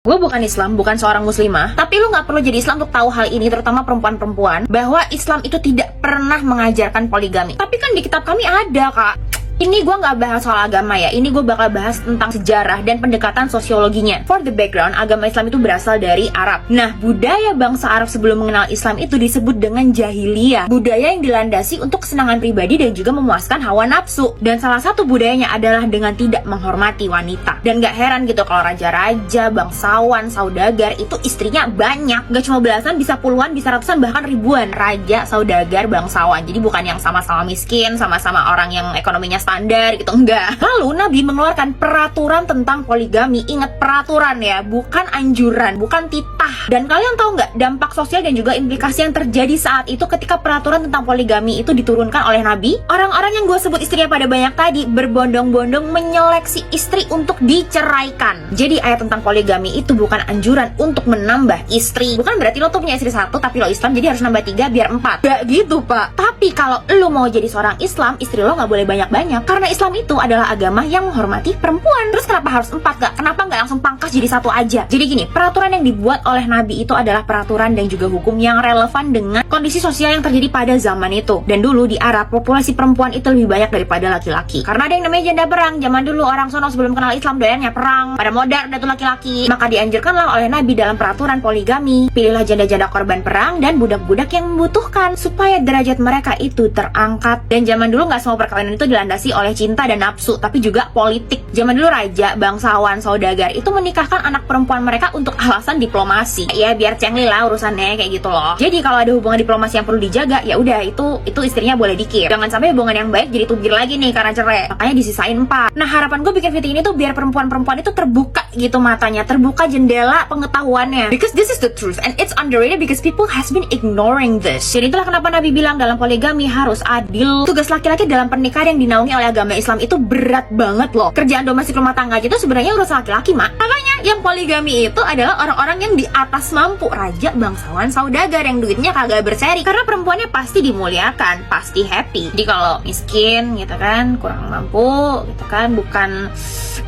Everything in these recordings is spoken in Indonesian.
Gue bukan Islam, bukan seorang muslimah, tapi lu gak perlu jadi Islam untuk tahu hal ini, terutama perempuan-perempuan, bahwa Islam itu tidak pernah mengajarkan poligami. Tapi kan di kitab kami ada, Kak. Ini gue gak bahas soal agama ya, ini gue bakal bahas tentang sejarah dan pendekatan sosiologinya. For the background, agama Islam itu berasal dari Arab. Nah, budaya bangsa Arab sebelum mengenal Islam itu disebut dengan jahiliyah. Budaya yang dilandasi untuk kesenangan pribadi dan juga memuaskan hawa nafsu. Dan salah satu budayanya adalah dengan tidak menghormati wanita. Dan gak heran gitu kalau raja-raja, bangsawan, saudagar itu istrinya banyak. Gak cuma belasan, bisa puluhan, bisa ratusan, bahkan ribuan raja, saudagar, bangsawan. Jadi bukan yang sama-sama miskin, sama-sama orang yang ekonominya standar gitu, enggak. Lalu Nabi mengeluarkan peraturan tentang poligami. Ingat, peraturan ya, bukan anjuran, bukan titah. Dan kalian tahu nggak dampak sosial dan juga implikasi yang terjadi saat itu ketika peraturan tentang poligami itu diturunkan oleh Nabi? Orang-orang yang gue sebut istrinya pada banyak tadi berbondong-bondong menyeleksi istri untuk diceraikan. Jadi ayat tentang poligami itu bukan anjuran untuk menambah istri. Bukan berarti lo tuh punya istri satu tapi lo Islam jadi harus nambah 3 biar 4. Gak gitu, Pak. Tapi kalau lo mau jadi seorang Islam, istri lo nggak boleh banyak-banyak. Karena Islam itu adalah agama yang menghormati perempuan. Terus kenapa harus 4 gak? Kenapa nggak langsung pangkas jadi 1 aja? Jadi gini, peraturan yang dibuat oleh Nabi itu adalah peraturan dan juga hukum yang relevan dengan kondisi sosial yang terjadi pada zaman itu. Dan dulu di Arab, populasi perempuan itu lebih banyak daripada laki-laki. Karena ada yang namanya janda perang. Zaman dulu orang sono sebelum kenal Islam doyannya perang. Pada modar dah tuh laki-laki. Maka dianjurkanlah oleh Nabi dalam peraturan poligami. Pilihlah janda-janda korban perang dan budak-budak yang membutuhkan supaya derajat mereka itu terangkat. Dan zaman dulu nggak semua perkawinan itu dilandasi oleh cinta dan nafsu, tapi juga politik. Zaman dulu raja, bangsawan, saudagar itu menikahkan anak perempuan mereka untuk alasan diplomasi. Ya biar cengli lah urusannya kayak gitu loh. Jadi kalau ada hubungan diplomasi yang perlu dijaga, ya udah itu istrinya boleh dikip. Jangan sampai hubungan yang baik jadi tubir lagi nih karena cerai. Makanya disisain 4. Nah, harapan gue bikin video ini tuh biar perempuan-perempuan itu terbuka gitu matanya, terbuka jendela pengetahuannya. Because this is the truth and it's underrated because people has been ignoring this. Jadi itulah kenapa Nabi bilang dalam poligami harus adil. Tugas laki-laki dalam pernikahan yang dinaungi oleh agama Islam itu berat banget loh. Kerjaan domestik rumah tangga aja itu sebenarnya urusan laki-laki, Mak. Makanya yang poligami itu adalah orang-orang yang di atas mampu, raja, bangsawan, saudagar yang duitnya kagak berseri. Karena perempuannya pasti dimuliakan, pasti happy. Jadi kalau miskin gitu kan, kurang mampu gitu kan, bukan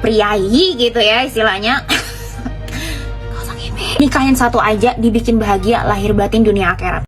priayi gitu ya istilahnya. Nikahin 1 aja dibikin bahagia lahir batin dunia akhirat.